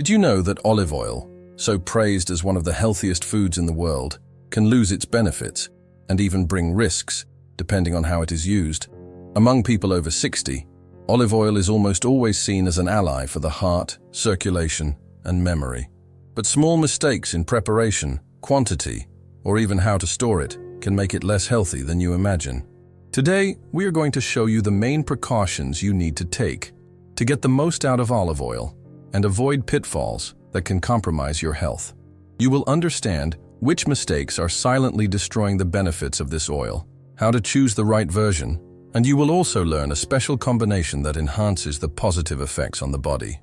Did you know that olive oil, so praised as one of the healthiest foods in the world, can lose its benefits and even bring risks, depending on how it is used? Among people over 60, olive oil is almost always seen as an ally for the heart, circulation, and memory. But small mistakes in preparation, quantity, or even how to store it can make it less healthy than you imagine. Today, we are going to show you the main precautions you need to take to get the most out of olive oil and avoid pitfalls that can compromise your health. You will understand which mistakes are silently destroying the benefits of this oil, how to choose the right version, and you will also learn a special combination that enhances the positive effects on the body.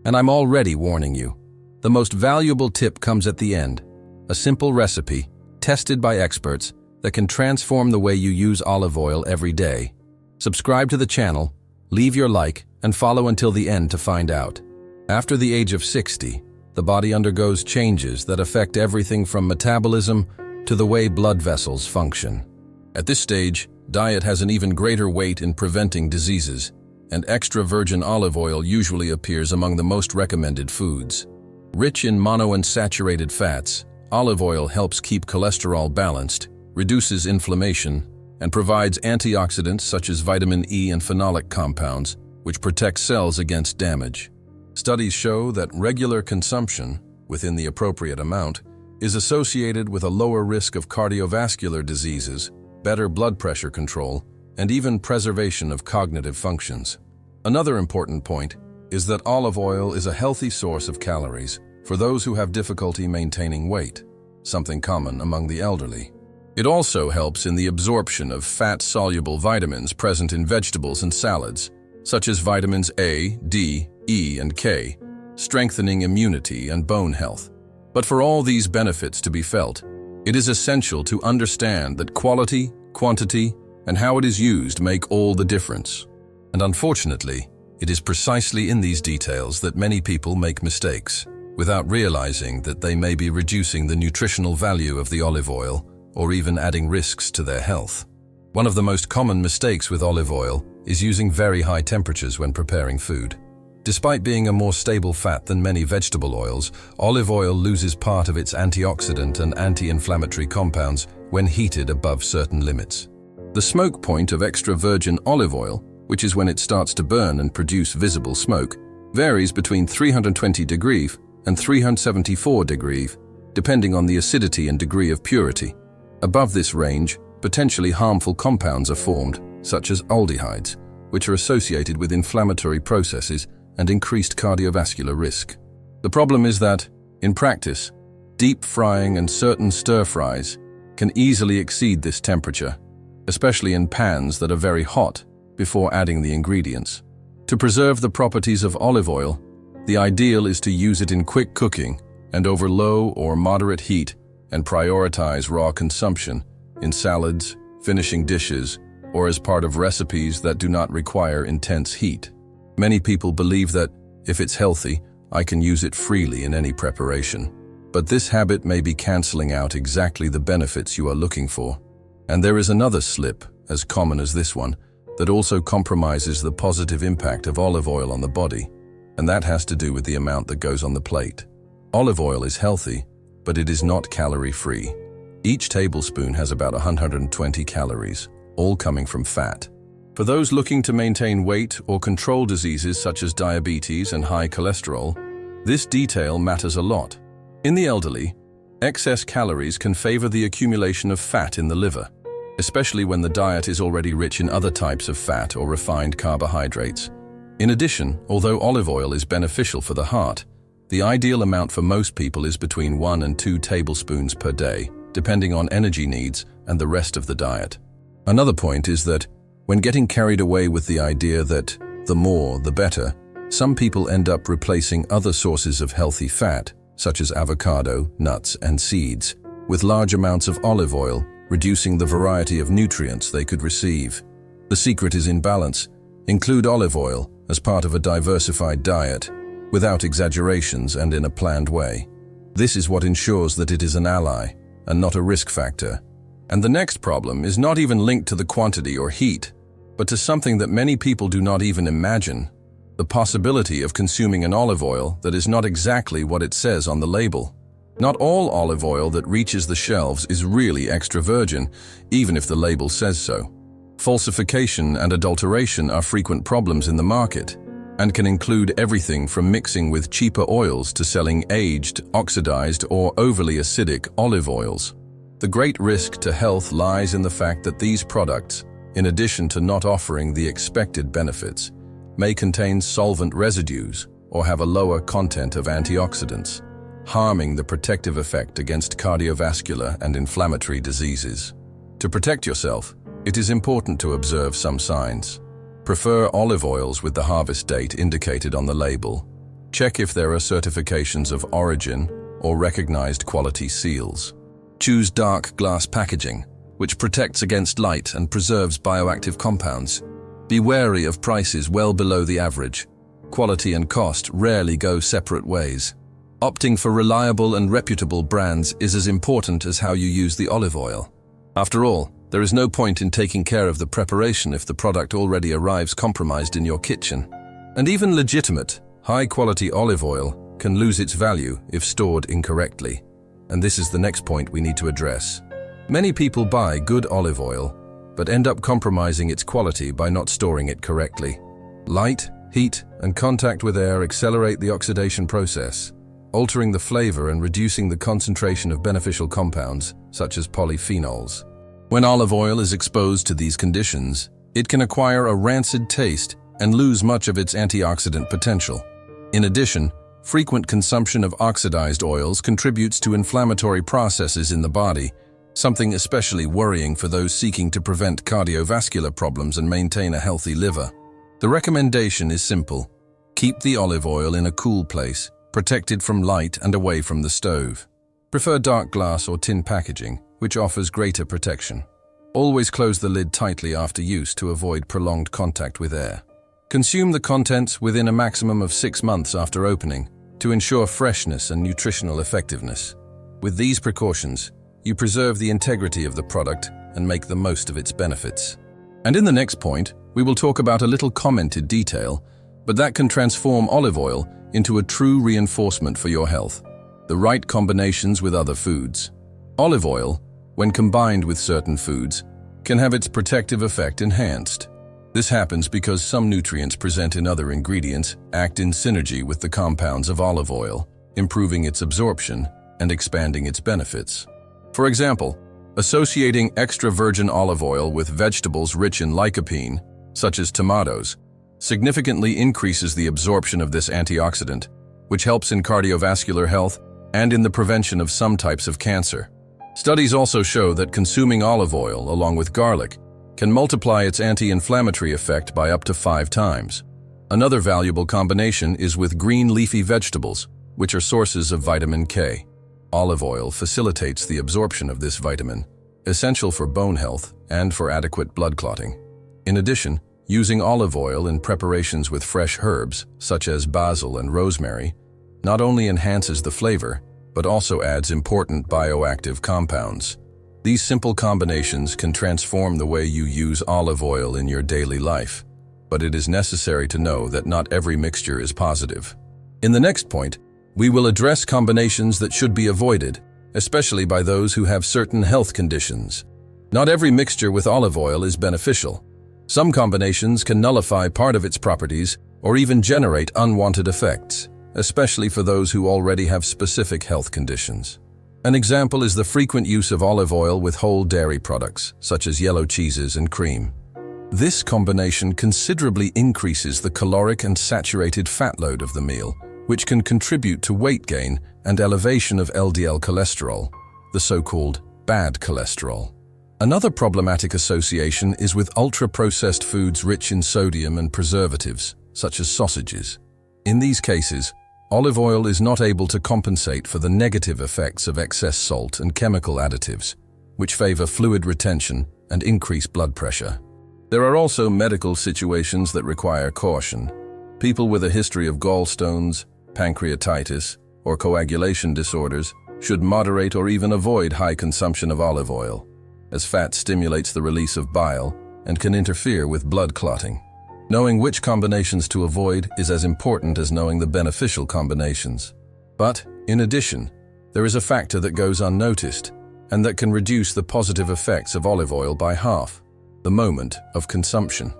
And I'm already warning you, the most valuable tip comes at the end, a simple recipe, tested by experts, that can transform the way you use olive oil every day. Subscribe to the channel, leave your like, and follow until the end to find out. After the age of 60, the body undergoes changes that affect everything from metabolism to the way blood vessels function. At this stage, diet has an even greater weight in preventing diseases, and extra virgin olive oil usually appears among the most recommended foods. Rich in monounsaturated fats, olive oil helps keep cholesterol balanced, reduces inflammation, and provides antioxidants such as vitamin E and phenolic compounds, which protect cells against damage. Studies show that regular consumption, within the appropriate amount, is associated with a lower risk of cardiovascular diseases, better blood pressure control, and even preservation of cognitive functions. Another important point is that olive oil is a healthy source of calories for those who have difficulty maintaining weight, something common among the elderly. It also helps in the absorption of fat-soluble vitamins present in vegetables and salads, such as vitamins A, D, E, and K, strengthening immunity and bone health. But for all these benefits to be felt, it is essential to understand that quality, quantity, and how it is used make all the difference. And unfortunately, it is precisely in these details that many people make mistakes, without realizing that they may be reducing the nutritional value of the olive oil or even adding risks to their health. One of the most common mistakes with olive oil is using very high temperatures when preparing food. Despite being a more stable fat than many vegetable oils, olive oil loses part of its antioxidant and anti-inflammatory compounds when heated above certain limits. The smoke point of extra virgin olive oil, which is when it starts to burn and produce visible smoke, varies between 320 degrees and 374 degrees, depending on the acidity and degree of purity. Above this range, potentially harmful compounds are formed, such as aldehydes, which are associated with inflammatory processes and increased cardiovascular risk. The problem is that, in practice, deep frying and certain stir-fries can easily exceed this temperature, especially in pans that are very hot before adding the ingredients. To preserve the properties of olive oil, the ideal is to use it in quick cooking and over low or moderate heat, and prioritize raw consumption in salads, finishing dishes, or as part of recipes that do not require intense heat. Many people believe that, if it's healthy, I can use it freely in any preparation. But this habit may be canceling out exactly the benefits you are looking for. And there is another slip, as common as this one, that also compromises the positive impact of olive oil on the body, and that has to do with the amount that goes on the plate. Olive oil is healthy, but it is not calorie-free. Each tablespoon has about 120 calories, all coming from fat. For those looking to maintain weight or control diseases such as diabetes and high cholesterol, this detail matters a lot. In the elderly, excess calories can favor the accumulation of fat in the liver, especially when the diet is already rich in other types of fat or refined carbohydrates. In addition, although olive oil is beneficial for the heart, the ideal amount for most people is between 1 and 2 tablespoons per day, depending on energy needs and the rest of the diet. Another point is that, when getting carried away with the idea that the more, the better, some people end up replacing other sources of healthy fat, such as avocado, nuts, and seeds, with large amounts of olive oil, reducing the variety of nutrients they could receive. The secret is in balance. Include olive oil as part of a diversified diet, without exaggerations and in a planned way. This is what ensures that it is an ally and not a risk factor. And the next problem is not even linked to the quantity or heat, but to something that many people do not even imagine: the possibility of consuming an olive oil that is not exactly what it says on the label. Not all olive oil that reaches the shelves is really extra virgin, even if the label says so. Falsification and adulteration are frequent problems in the market, and can include everything from mixing with cheaper oils to selling aged, oxidized, or overly acidic olive oils. The great risk to health lies in the fact that these products, in addition to not offering the expected benefits, may contain solvent residues or have a lower content of antioxidants, harming the protective effect against cardiovascular and inflammatory diseases. To protect yourself, it is important to observe some signs. Prefer olive oils with the harvest date indicated on the label. Check if there are certifications of origin or recognized quality seals. Choose dark glass packaging, which protects against light and preserves bioactive compounds. Be wary of prices well below the average. Quality and cost rarely go separate ways. Opting for reliable and reputable brands is as important as how you use the olive oil. After all, there is no point in taking care of the preparation if the product already arrives compromised in your kitchen. And even legitimate, high-quality olive oil can lose its value if stored incorrectly. And this is the next point we need to address. Many people buy good olive oil, but end up compromising its quality by not storing it correctly. Light, heat, and contact with air accelerate the oxidation process, altering the flavor and reducing the concentration of beneficial compounds, such as polyphenols. When olive oil is exposed to these conditions, it can acquire a rancid taste and lose much of its antioxidant potential. In addition, frequent consumption of oxidized oils contributes to inflammatory processes in the body, something especially worrying for those seeking to prevent cardiovascular problems and maintain a healthy liver. The recommendation is simple. Keep the olive oil in a cool place, protected from light and away from the stove. Prefer dark glass or tin packaging, which offers greater protection. Always close the lid tightly after use to avoid prolonged contact with air. Consume the contents within a maximum of 6 months after opening to ensure freshness and nutritional effectiveness. With these precautions, you preserve the integrity of the product and make the most of its benefits. And in the next point, we will talk about a little commented detail, but that can transform olive oil into a true reinforcement for your health: the right combinations with other foods. Olive oil, when combined with certain foods, can have its protective effect enhanced. This happens because some nutrients present in other ingredients act in synergy with the compounds of olive oil, improving its absorption and expanding its benefits. For example, associating extra virgin olive oil with vegetables rich in lycopene, such as tomatoes, significantly increases the absorption of this antioxidant, which helps in cardiovascular health and in the prevention of some types of cancer. Studies also show that consuming olive oil along with garlic can multiply its anti-inflammatory effect by up to 5 times. Another valuable combination is with green leafy vegetables, which are sources of vitamin K. Olive oil facilitates the absorption of this vitamin, essential for bone health and for adequate blood clotting. In addition, using olive oil in preparations with fresh herbs, such as basil and rosemary, not only enhances the flavor, but also adds important bioactive compounds. These simple combinations can transform the way you use olive oil in your daily life, but it is necessary to know that not every mixture is positive. In the next point, we will address combinations that should be avoided, especially by those who have certain health conditions. Not every mixture with olive oil is beneficial. Some combinations can nullify part of its properties or even generate unwanted effects, especially for those who already have specific health conditions. An example is the frequent use of olive oil with whole dairy products, such as yellow cheeses and cream. This combination considerably increases the caloric and saturated fat load of the meal, which can contribute to weight gain and elevation of LDL cholesterol, the so-called bad cholesterol. Another problematic association is with ultra-processed foods rich in sodium and preservatives, such as sausages. In these cases, olive oil is not able to compensate for the negative effects of excess salt and chemical additives, which favor fluid retention and increase blood pressure. There are also medical situations that require caution. People with a history of gallstones, pancreatitis, or coagulation disorders should moderate or even avoid high consumption of olive oil, as fat stimulates the release of bile and can interfere with blood clotting. Knowing which combinations to avoid is as important as knowing the beneficial combinations. But, in addition, there is a factor that goes unnoticed and that can reduce the positive effects of olive oil by half: the moment of consumption.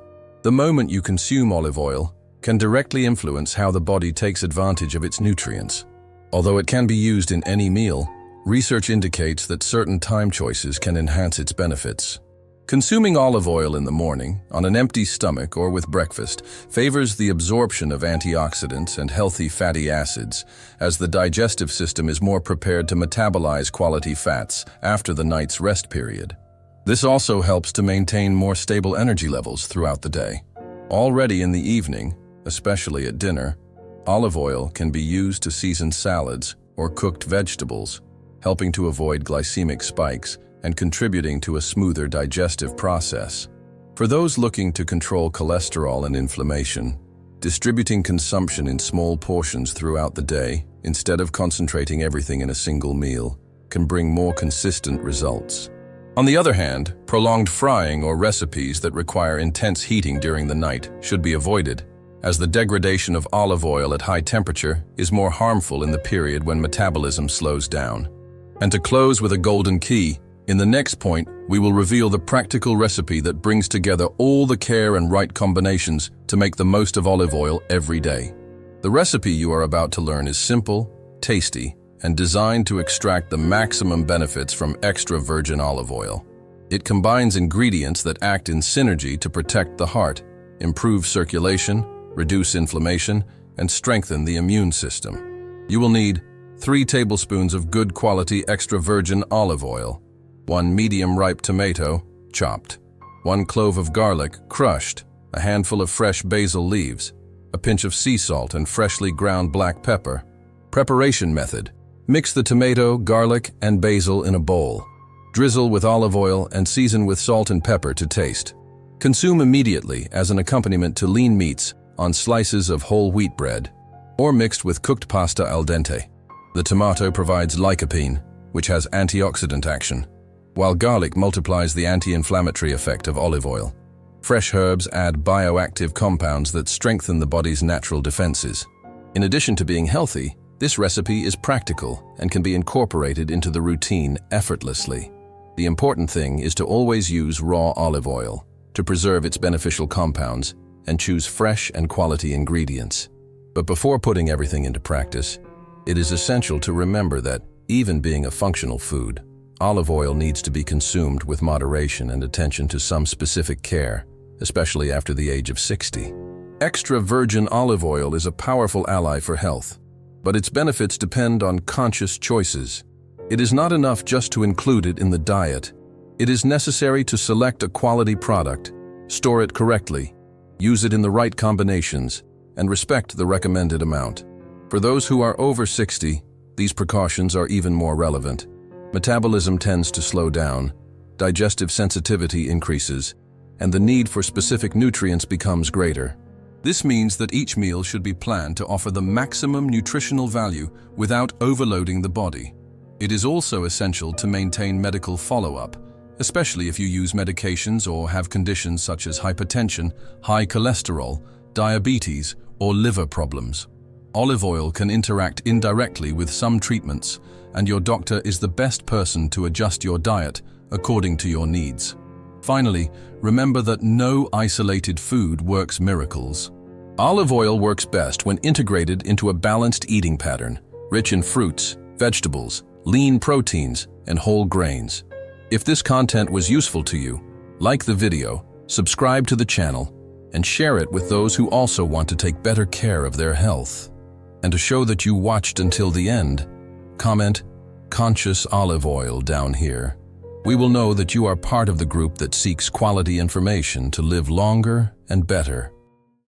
The moment you consume olive oil can directly influence how the body takes advantage of its nutrients. Although it can be used in any meal, research indicates that certain time choices can enhance its benefits. Consuming olive oil in the morning, on an empty stomach or with breakfast, favors the absorption of antioxidants and healthy fatty acids, as the digestive system is more prepared to metabolize quality fats after the night's rest period. This also helps to maintain more stable energy levels throughout the day. Already in the evening, especially at dinner, olive oil can be used to season salads or cooked vegetables, helping to avoid glycemic spikes and contributing to a smoother digestive process. For those looking to control cholesterol and inflammation, distributing consumption in small portions throughout the day, instead of concentrating everything in a single meal, can bring more consistent results. On the other hand, prolonged frying or recipes that require intense heating during the night should be avoided, as the degradation of olive oil at high temperature is more harmful in the period when metabolism slows down. And to close with a golden key, in the next point, we will reveal the practical recipe that brings together all the care and right combinations to make the most of olive oil every day. The recipe you are about to learn is simple, tasty, and designed to extract the maximum benefits from extra virgin olive oil. It combines ingredients that act in synergy to protect the heart, improve circulation, reduce inflammation, and strengthen the immune system. You will need 3 tablespoons of good quality extra virgin olive oil, 1 medium-ripe tomato, chopped, 1 clove of garlic, crushed, a handful of fresh basil leaves, a pinch of sea salt and freshly ground black pepper. Preparation method: mix the tomato, garlic, and basil in a bowl. Drizzle with olive oil and season with salt and pepper to taste. Consume immediately as an accompaniment to lean meats on slices of whole wheat bread, or mixed with cooked pasta al dente. The tomato provides lycopene, which has antioxidant action, while garlic multiplies the anti-inflammatory effect of olive oil. Fresh herbs add bioactive compounds that strengthen the body's natural defenses. In addition to being healthy, this recipe is practical and can be incorporated into the routine effortlessly. The important thing is to always use raw olive oil to preserve its beneficial compounds and choose fresh and quality ingredients. But before putting everything into practice, it is essential to remember that, even being a functional food, olive oil needs to be consumed with moderation and attention to some specific care, especially after the age of 60. Extra virgin olive oil is a powerful ally for health, but its benefits depend on conscious choices. It is not enough just to include it in the diet. It is necessary to select a quality product, store it correctly, use it in the right combinations, and respect the recommended amount. For those who are over 60, these precautions are even more relevant. Metabolism tends to slow down, digestive sensitivity increases, and the need for specific nutrients becomes greater. This means that each meal should be planned to offer the maximum nutritional value without overloading the body. It is also essential to maintain medical follow-up, especially if you use medications or have conditions such as hypertension, high cholesterol, diabetes, or liver problems. Olive oil can interact indirectly with some treatments, and your doctor is the best person to adjust your diet according to your needs. Finally, remember that no isolated food works miracles. Olive oil works best when integrated into a balanced eating pattern, rich in fruits, vegetables, lean proteins, and whole grains. If this content was useful to you, like the video, subscribe to the channel, and share it with those who also want to take better care of their health. And to show that you watched until the end, comment "Conscious Olive Oil" down here. We will know that you are part of the group that seeks quality information to live longer and better.